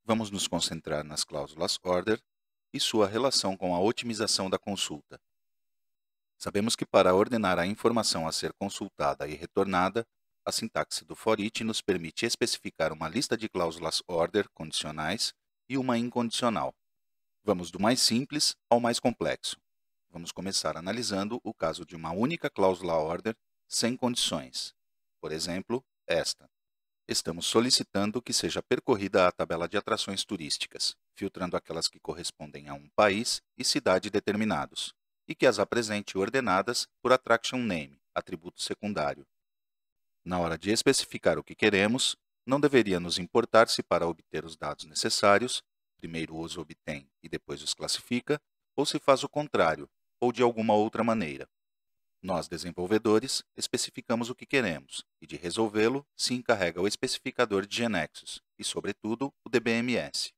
vamos nos concentrar nas cláusulas order e sua relação com a otimização da consulta. Sabemos que para ordenar a informação a ser consultada e retornada, a sintaxe do for each nos permite especificar uma lista de cláusulas order condicionais e uma incondicional. Vamos do mais simples ao mais complexo. Vamos começar analisando o caso de uma única cláusula order sem condições. Por exemplo, esta. Estamos solicitando que seja percorrida a tabela de atrações turísticas, filtrando aquelas que correspondem a um país e cidade determinados, e que as apresente ordenadas por attraction name, atributo secundário. Na hora de especificar o que queremos, não deveria nos importar se para obter os dados necessários, primeiro os obtém e depois os classifica, ou se faz o contrário, ou de alguma outra maneira. Nós, desenvolvedores, especificamos o que queremos, e de resolvê-lo se encarrega o especificador de Genexus e, sobretudo, o DBMS.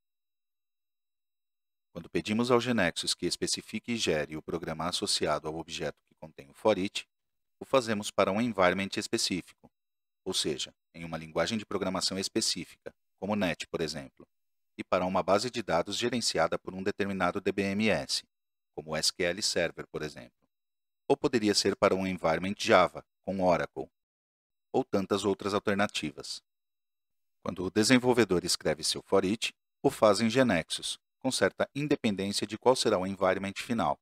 Quando pedimos ao Genexus que especifique e gere o programa associado ao objeto que contém o for each, o fazemos para um environment específico, ou seja, em uma linguagem de programação específica, como NET, por exemplo, e para uma base de dados gerenciada por um determinado DBMS, como o SQL Server, por exemplo. Ou poderia ser para um environment Java, com Oracle, ou tantas outras alternativas. Quando o desenvolvedor escreve seu for each, o faz em Genexus, com certa independência de qual será o environment final,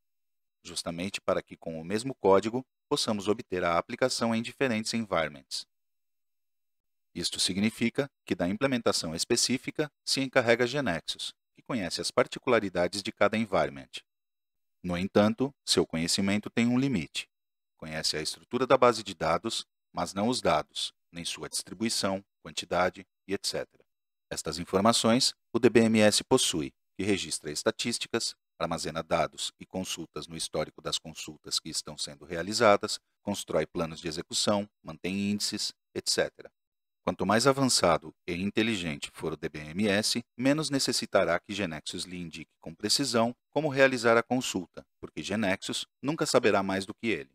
justamente para que, com o mesmo código, possamos obter a aplicação em diferentes environments. Isto significa que da implementação específica se encarrega Genexus, que conhece as particularidades de cada environment. No entanto, seu conhecimento tem um limite. Conhece a estrutura da base de dados, mas não os dados, nem sua distribuição, quantidade e etc. Estas informações o DBMS possui, que registra estatísticas, armazena dados e consultas no histórico das consultas que estão sendo realizadas, constrói planos de execução, mantém índices, etc. Quanto mais avançado e inteligente for o DBMS, menos necessitará que Genexus lhe indique com precisão como realizar a consulta, porque Genexus nunca saberá mais do que ele.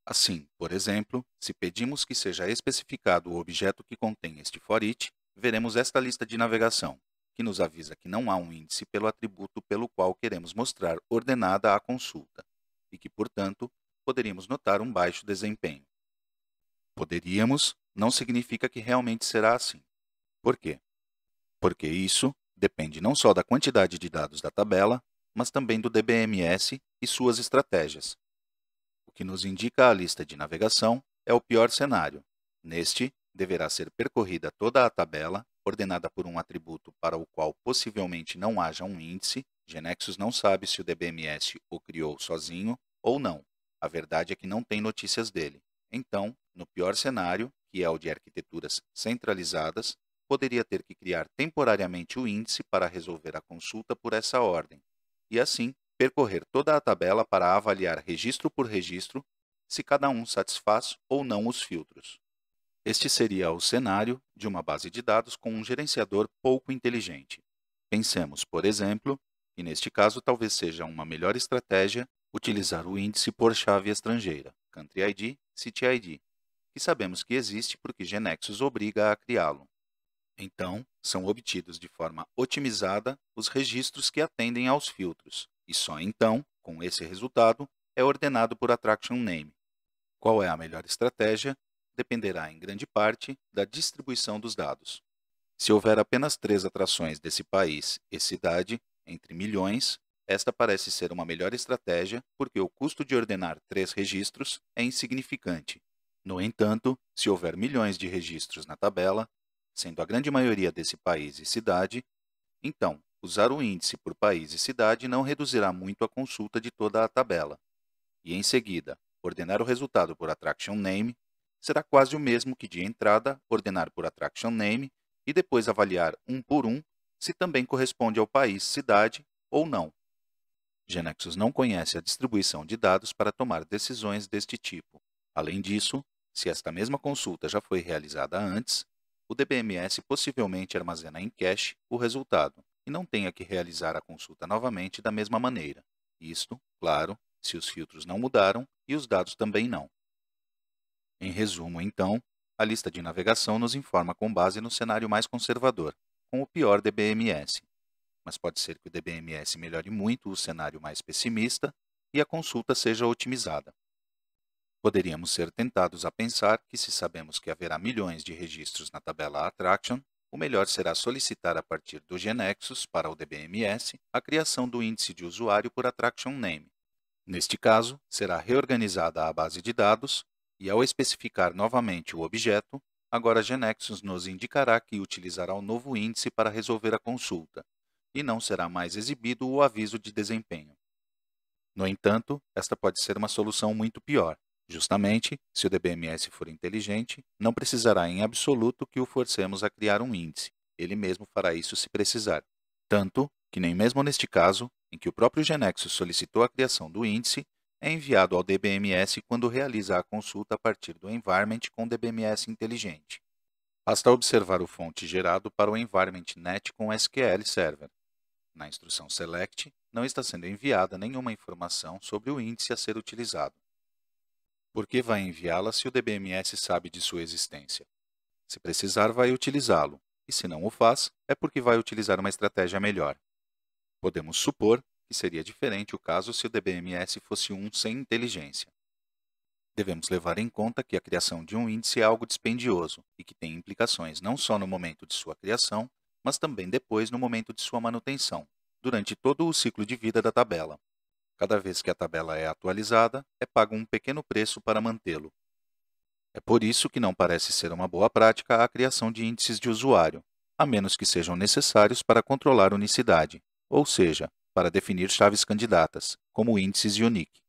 Assim, por exemplo, se pedimos que seja especificado o objeto que contém este for each, veremos esta lista de navegação, que nos avisa que não há um índice pelo atributo pelo qual queremos mostrar ordenada a consulta, e que, portanto, poderíamos notar um baixo desempenho. Poderíamos não significa que realmente será assim. Por quê? Porque isso depende não só da quantidade de dados da tabela, mas também do DBMS e suas estratégias. O que nos indica a lista de navegação é o pior cenário. Neste, deverá ser percorrida toda a tabela, ordenada por um atributo para o qual possivelmente não haja um índice. Genexus não sabe se o DBMS o criou sozinho ou não. A verdade é que não tem notícias dele. Então, no pior cenário, que é o de arquiteturas centralizadas, poderia ter que criar temporariamente o índice para resolver a consulta por essa ordem, e assim percorrer toda a tabela para avaliar registro por registro se cada um satisfaz ou não os filtros. Este seria o cenário de uma base de dados com um gerenciador pouco inteligente. Pensemos, por exemplo, que neste caso talvez seja uma melhor estratégia utilizar o índice por chave estrangeira, Country ID, City ID, que sabemos que existe porque Genexus obriga a criá-lo. Então, são obtidos de forma otimizada os registros que atendem aos filtros, e só então, com esse resultado, é ordenado por attraction name. Qual é a melhor estratégia dependerá em grande parte da distribuição dos dados. Se houver apenas 3 atrações desse país e cidade, entre milhões, esta parece ser uma melhor estratégia porque o custo de ordenar 3 registros é insignificante. No entanto, se houver milhões de registros na tabela, sendo a grande maioria desse país e cidade, então, usar o índice por país e cidade não reduzirá muito a consulta de toda a tabela. E, em seguida, ordenar o resultado por attraction name será quase o mesmo que, de entrada, ordenar por attraction name e depois avaliar um por um se também corresponde ao país, cidade ou não. Genexus não conhece a distribuição de dados para tomar decisões deste tipo. Além disso, se esta mesma consulta já foi realizada antes, o DBMS possivelmente armazena em cache o resultado e não tenha que realizar a consulta novamente da mesma maneira. Isto, claro, se os filtros não mudaram e os dados também não. Em resumo, então, a lista de navegação nos informa com base no cenário mais conservador, com o pior DBMS, mas pode ser que o DBMS melhore muito o cenário mais pessimista e a consulta seja otimizada. Poderíamos ser tentados a pensar que, se sabemos que haverá milhões de registros na tabela Attraction, o melhor será solicitar a partir do GNexus para o DBMS a criação do índice de usuário por Attraction Name. Neste caso, será reorganizada a base de dados e, ao especificar novamente o objeto, agora GNexus nos indicará que utilizará o novo índice para resolver a consulta, e não será mais exibido o aviso de desempenho. No entanto, esta pode ser uma solução muito pior. Justamente, se o DBMS for inteligente, não precisará em absoluto que o forcemos a criar um índice. Ele mesmo fará isso se precisar. Tanto que nem mesmo neste caso, em que o próprio GNexus solicitou a criação do índice, é enviado ao DBMS quando realiza a consulta a partir do environment com DBMS inteligente. Basta observar o fonte gerado para o environment net com SQL Server. Na instrução select, não está sendo enviada nenhuma informação sobre o índice a ser utilizado. Por que vai enviá-la se o DBMS sabe de sua existência? Se precisar, vai utilizá-lo, e se não o faz, é porque vai utilizar uma estratégia melhor. Podemos supor que seria diferente o caso se o DBMS fosse um sem inteligência. Devemos levar em conta que a criação de um índice é algo dispendioso e que tem implicações não só no momento de sua criação, mas também depois no momento de sua manutenção, durante todo o ciclo de vida da tabela. Cada vez que a tabela é atualizada, é pago um pequeno preço para mantê-lo. É por isso que não parece ser uma boa prática a criação de índices de usuário, a menos que sejam necessários para controlar unicidade, ou seja, para definir chaves candidatas, como índices unique.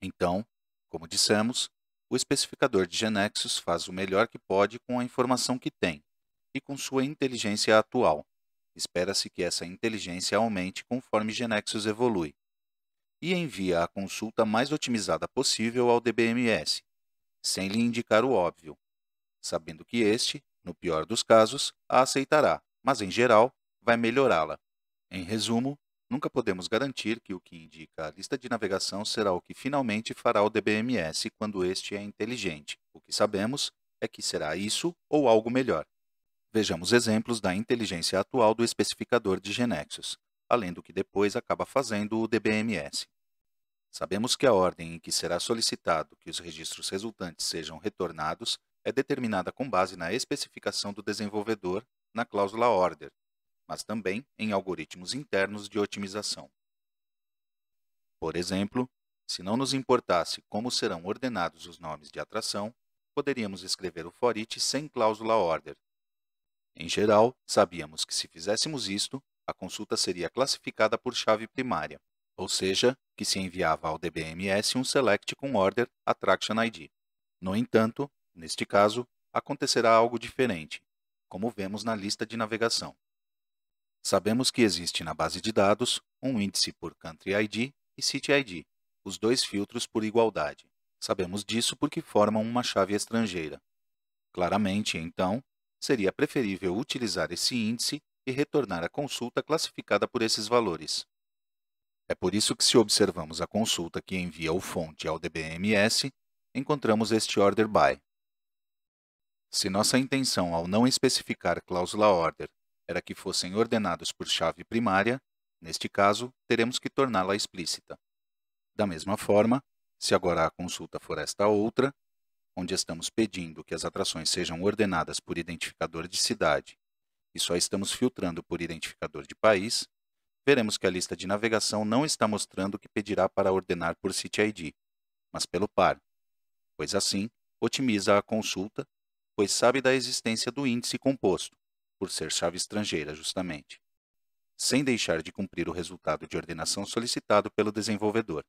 Então, como dissemos, o especificador de GNexus faz o melhor que pode com a informação que tem e com sua inteligência atual. Espera-se que essa inteligência aumente conforme GNexus evolui, e envia a consulta mais otimizada possível ao DBMS, sem lhe indicar o óbvio, sabendo que este, no pior dos casos, a aceitará, mas em geral, vai melhorá-la. Em resumo, nunca podemos garantir que o que indica a lista de navegação será o que finalmente fará o DBMS quando este é inteligente. O que sabemos é que será isso ou algo melhor. Vejamos exemplos da inteligência atual do especificador de GNexus, além do que depois acaba fazendo o DBMS. Sabemos que a ordem em que será solicitado que os registros resultantes sejam retornados é determinada com base na especificação do desenvolvedor na cláusula order, mas também em algoritmos internos de otimização. Por exemplo, se não nos importasse como serão ordenados os nomes de atração, poderíamos escrever o for each sem cláusula order. Em geral, sabíamos que se fizéssemos isto, a consulta seria classificada por chave primária, ou seja, que se enviava ao DBMS um select com order attraction ID. No entanto, neste caso, acontecerá algo diferente, como vemos na lista de navegação. Sabemos que existe na base de dados um índice por Country ID e City ID, os dois filtros por igualdade. Sabemos disso porque formam uma chave estrangeira. Claramente, então, seria preferível utilizar esse índice e retornar a consulta classificada por esses valores. É por isso que, se observamos a consulta que envia o fonte ao DBMS, encontramos este order by. Se nossa intenção ao não especificar cláusula order era que fossem ordenados por chave primária, neste caso, teremos que torná-la explícita. Da mesma forma, se agora a consulta for esta outra, onde estamos pedindo que as atrações sejam ordenadas por identificador de cidade e só estamos filtrando por identificador de país, veremos que a lista de navegação não está mostrando que pedirá para ordenar por City ID, mas pelo par, pois assim otimiza a consulta, pois sabe da existência do índice composto, por ser chave estrangeira justamente, sem deixar de cumprir o resultado de ordenação solicitado pelo desenvolvedor.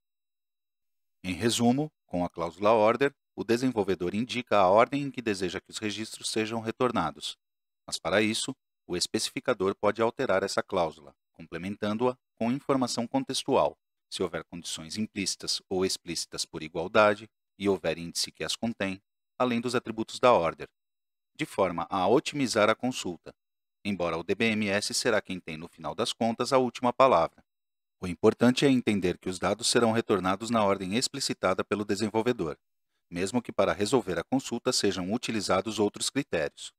Em resumo, com a cláusula order, o desenvolvedor indica a ordem em que deseja que os registros sejam retornados, mas para isso, o especificador pode alterar essa cláusula, complementando-a com informação contextual, se houver condições implícitas ou explícitas por igualdade e houver índice que as contém, além dos atributos da order, de forma a otimizar a consulta, embora o DBMS será quem tem no final das contas a última palavra. O importante é entender que os dados serão retornados na ordem explicitada pelo desenvolvedor, mesmo que para resolver a consulta sejam utilizados outros critérios.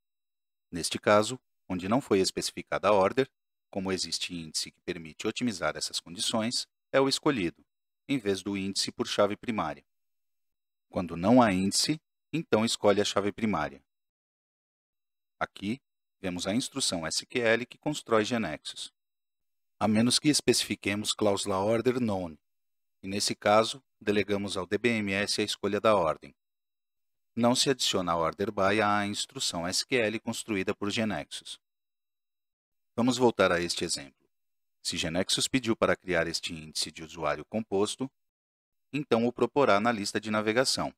Neste caso, onde não foi especificada a order, como existe índice que permite otimizar essas condições, é o escolhido, em vez do índice por chave primária. Quando não há índice, então escolhe a chave primária. Aqui, vemos a instrução SQL que constrói genexos, a menos que especifiquemos cláusula order known, e nesse caso, delegamos ao DBMS a escolha da ordem. Não se adiciona a order by à instrução SQL construída por genexus. Vamos voltar a este exemplo. Se genexus pediu para criar este índice de usuário composto, então o proporá na lista de navegação,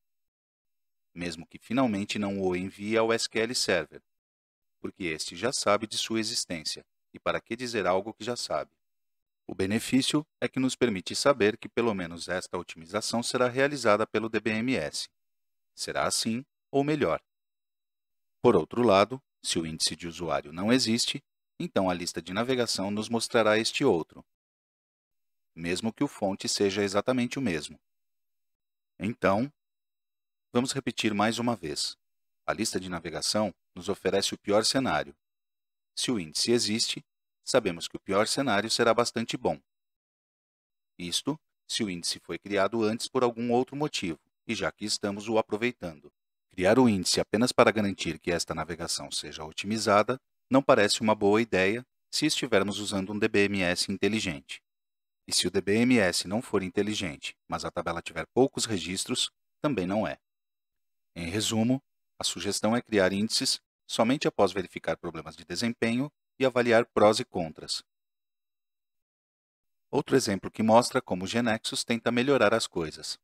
mesmo que finalmente não o envie ao SQL Server, porque este já sabe de sua existência, e para que dizer algo que já sabe? O benefício é que nos permite saber que pelo menos esta otimização será realizada pelo DBMS. Será assim, ou melhor. Por outro lado, se o índice de usuário não existe, então a lista de navegação nos mostrará este outro, mesmo que o fonte seja exatamente o mesmo. Então, vamos repetir mais uma vez. A lista de navegação nos oferece o pior cenário. Se o índice existe, sabemos que o pior cenário será bastante bom. Isto, se o índice foi criado antes por algum outro motivo, e já que estamos o aproveitando. Criar o índice apenas para garantir que esta navegação seja otimizada não parece uma boa ideia se estivermos usando um DBMS inteligente. E se o DBMS não for inteligente, mas a tabela tiver poucos registros, também não é. Em resumo, a sugestão é criar índices somente após verificar problemas de desempenho e avaliar prós e contras. Outro exemplo que mostra como o genexus tenta melhorar as coisas.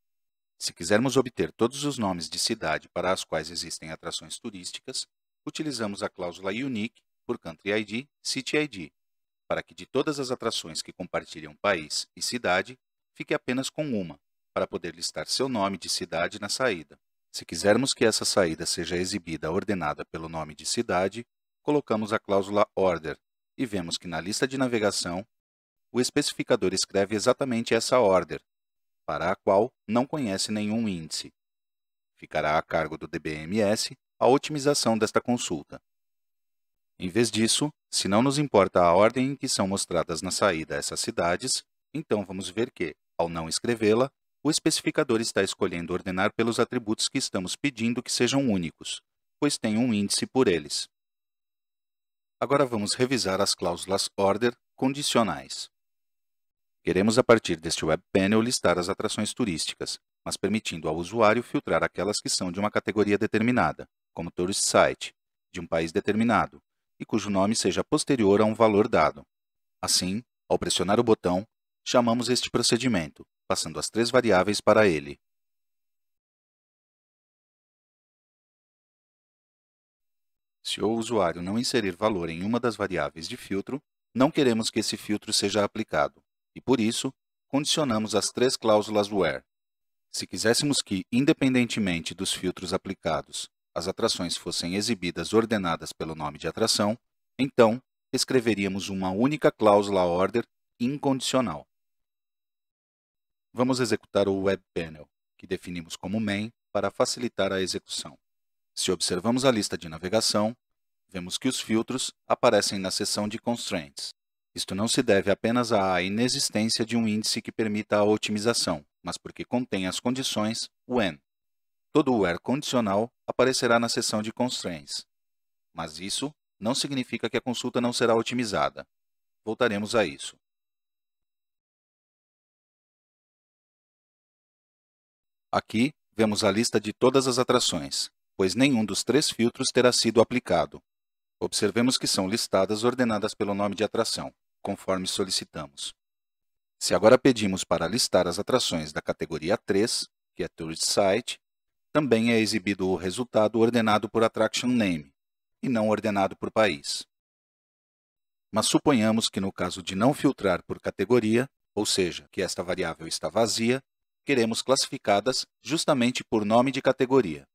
Se quisermos obter todos os nomes de cidade para as quais existem atrações turísticas, utilizamos a cláusula unique por Country ID, City ID, para que de todas as atrações que compartilham país e cidade, fique apenas com uma, para poder listar seu nome de cidade na saída. Se quisermos que essa saída seja exibida ordenada pelo nome de cidade, colocamos a cláusula order e vemos que na lista de navegação, o especificador escreve exatamente essa order, para a qual não conhece nenhum índice. Ficará a cargo do DBMS a otimização desta consulta. Em vez disso, se não nos importa a ordem em que são mostradas na saída essas cidades, então vamos ver que, ao não escrevê-la, o especificador está escolhendo ordenar pelos atributos que estamos pedindo que sejam únicos, pois tem um índice por eles. Agora vamos revisar as cláusulas order condicionais. Queremos, a partir deste Web Panel, listar as atrações turísticas, mas permitindo ao usuário filtrar aquelas que são de uma categoria determinada, como Tourist Site, de um país determinado, e cujo nome seja posterior a um valor dado. Assim, ao pressionar o botão, chamamos este procedimento, passando as 3 variáveis para ele. Se o usuário não inserir valor em uma das variáveis de filtro, não queremos que esse filtro seja aplicado, e por isso, condicionamos as 3 cláusulas where. Se quiséssemos que, independentemente dos filtros aplicados, as atrações fossem exibidas ordenadas pelo nome de atração, então, escreveríamos uma única cláusula order incondicional. Vamos executar o Web Panel, que definimos como main para facilitar a execução. Se observamos a lista de navegação, vemos que os filtros aparecem na seção de Constraints. Isto não se deve apenas à inexistência de um índice que permita a otimização, mas porque contém as condições when. Todo o where condicional aparecerá na seção de Constraints. Mas isso não significa que a consulta não será otimizada. Voltaremos a isso. Aqui, vemos a lista de todas as atrações, pois nenhum dos 3 filtros terá sido aplicado. Observemos que são listadas ordenadas pelo nome de atração, conforme solicitamos. Se agora pedimos para listar as atrações da categoria 3, que é Tourist Site, também é exibido o resultado ordenado por Attraction Name, e não ordenado por país. Mas suponhamos que no caso de não filtrar por categoria, ou seja, que esta variável está vazia, queremos classificadas justamente por nome de categoria.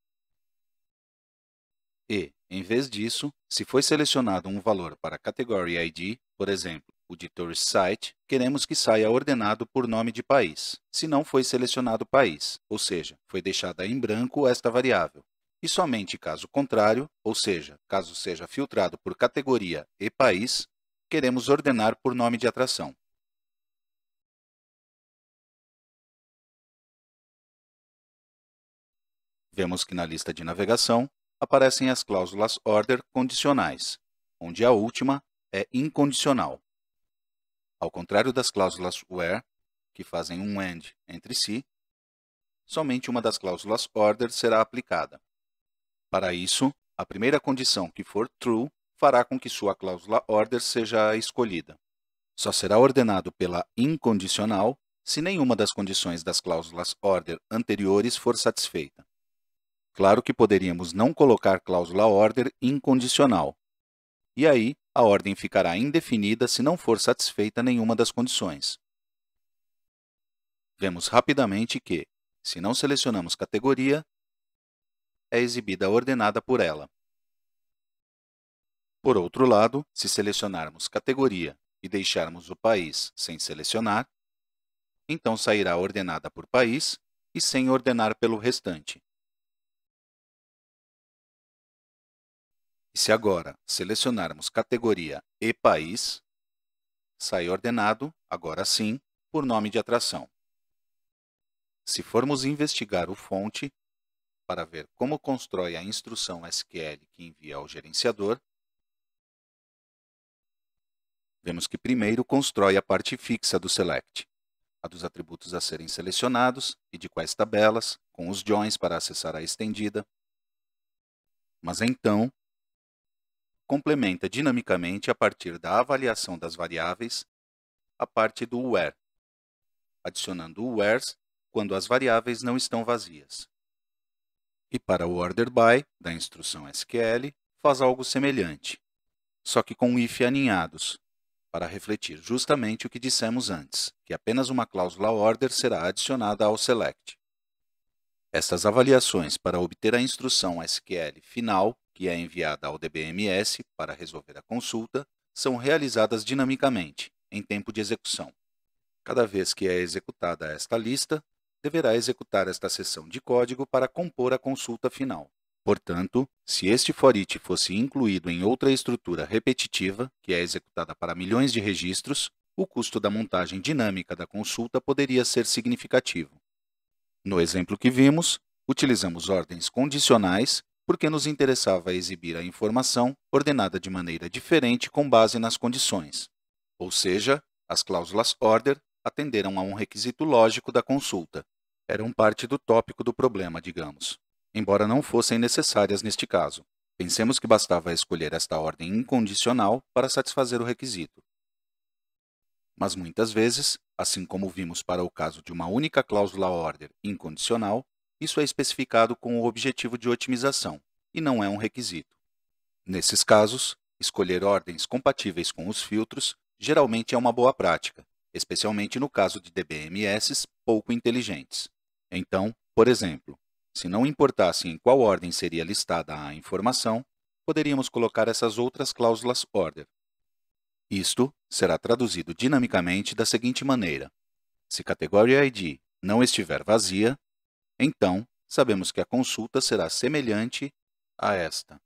E, em vez disso, se foi selecionado um valor para Category ID, por exemplo, o de Tourist Site, queremos que saia ordenado por nome de país, se não foi selecionado país, ou seja, foi deixada em branco esta variável, e somente caso contrário, ou seja, caso seja filtrado por categoria e país, queremos ordenar por nome de atração. Vemos que na lista de navegação aparecem as cláusulas order condicionais, onde a última é incondicional. Ao contrário das cláusulas where, que fazem um AND entre si, somente uma das cláusulas order será aplicada. Para isso, a primeira condição que for true fará com que sua cláusula order seja escolhida. Só será ordenado pela incondicional se nenhuma das condições das cláusulas order anteriores for satisfeita. Claro que poderíamos não colocar cláusula order incondicional, e aí a ordem ficará indefinida se não for satisfeita nenhuma das condições. Vemos rapidamente que, se não selecionamos categoria, é exibida ordenada por ela. Por outro lado, se selecionarmos categoria e deixarmos o país sem selecionar, então sairá ordenada por país e sem ordenar pelo restante. E se agora selecionarmos categoria e país, sai ordenado, agora sim, por nome de atração. Se formos investigar o fonte, para ver como constrói a instrução SQL que envia ao gerenciador, vemos que primeiro constrói a parte fixa do select, a dos atributos a serem selecionados e de quais tabelas, com os joins para acessar a estendida. Mas então, complementa dinamicamente a partir da avaliação das variáveis a parte do where, adicionando o wheres quando as variáveis não estão vazias. E para o order by, da instrução SQL, faz algo semelhante, só que com if aninhados, para refletir justamente o que dissemos antes, que apenas uma cláusula order será adicionada ao select. Estas avaliações para obter a instrução SQL final, que é enviada ao DBMS para resolver a consulta, são realizadas dinamicamente, em tempo de execução. Cada vez que é executada esta lista, deverá executar esta seção de código para compor a consulta final. Portanto, se este for each fosse incluído em outra estrutura repetitiva, que é executada para milhões de registros, o custo da montagem dinâmica da consulta poderia ser significativo. No exemplo que vimos, utilizamos ordens condicionais porque nos interessava exibir a informação ordenada de maneira diferente com base nas condições. Ou seja, as cláusulas order atenderam a um requisito lógico da consulta. Eram parte do tópico do problema, digamos, embora não fossem necessárias neste caso. Pensemos que bastava escolher esta ordem incondicional para satisfazer o requisito. Mas muitas vezes, assim como vimos para o caso de uma única cláusula order incondicional, isso é especificado com o objetivo de otimização, e não é um requisito. Nesses casos, escolher ordens compatíveis com os filtros geralmente é uma boa prática, especialmente no caso de DBMS pouco inteligentes. Então, por exemplo, se não importasse em qual ordem seria listada a informação, poderíamos colocar essas outras cláusulas order. Isto será traduzido dinamicamente da seguinte maneira: se category ID não estiver vazia, então sabemos que a consulta será semelhante a esta,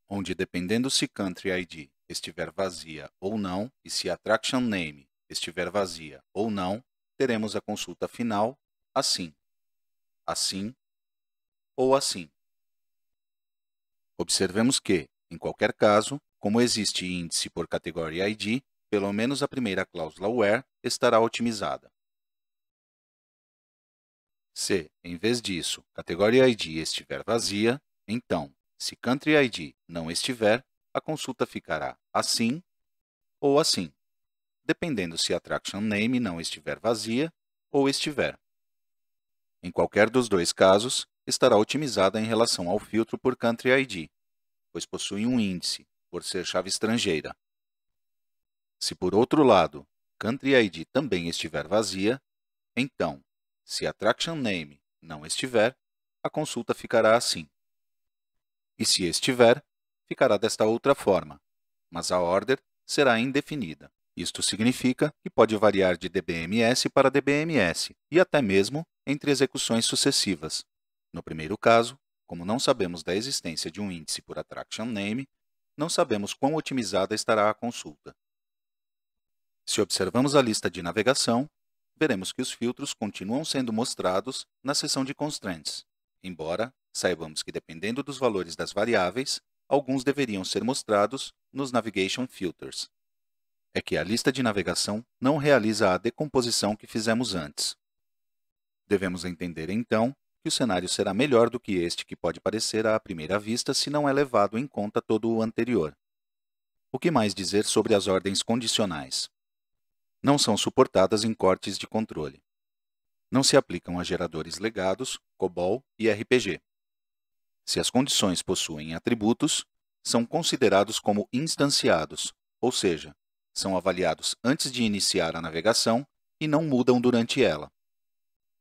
onde dependendo se country ID estiver vazia ou não e se attraction name estiver vazia ou não, teremos a consulta final assim, assim ou assim. Observemos que, em qualquer caso, como existe índice por category ID, pelo menos a primeira cláusula where estará otimizada. Se, em vez disso, category ID estiver vazia, então, se country ID não estiver, a consulta ficará assim ou assim, dependendo se a attraction name não estiver vazia ou estiver. Em qualquer dos dois casos, estará otimizada em relação ao filtro por country ID, pois possui um índice, por ser chave estrangeira. Se, por outro lado, country ID também estiver vazia, então, se a attraction name não estiver, a consulta ficará assim. E se estiver, ficará desta outra forma, mas a order será indefinida. Isto significa que pode variar de DBMS para DBMS e até mesmo entre execuções sucessivas. No primeiro caso, como não sabemos da existência de um índice por attraction name, não sabemos quão otimizada estará a consulta. Se observamos a lista de navegação, veremos que os filtros continuam sendo mostrados na seção de Constraints, embora saibamos que, dependendo dos valores das variáveis, alguns deveriam ser mostrados nos Navigation Filters. É que a lista de navegação não realiza a decomposição que fizemos antes. Devemos entender, então, que o cenário será melhor do que este que pode parecer à primeira vista se não é levado em conta todo o anterior. O que mais dizer sobre as ordens condicionais? Não são suportadas em cortes de controle. Não se aplicam a geradores legados, COBOL e RPG. Se as condições possuem atributos, são considerados como instanciados, ou seja, são avaliados antes de iniciar a navegação e não mudam durante ela.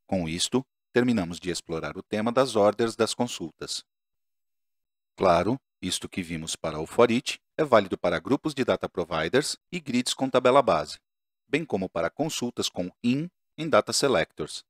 Com isto, terminamos de explorar o tema das orders das consultas. Claro, isto que vimos para o for each é válido para grupos de data providers e grids com tabela base, bem como para consultas com in em data selectors.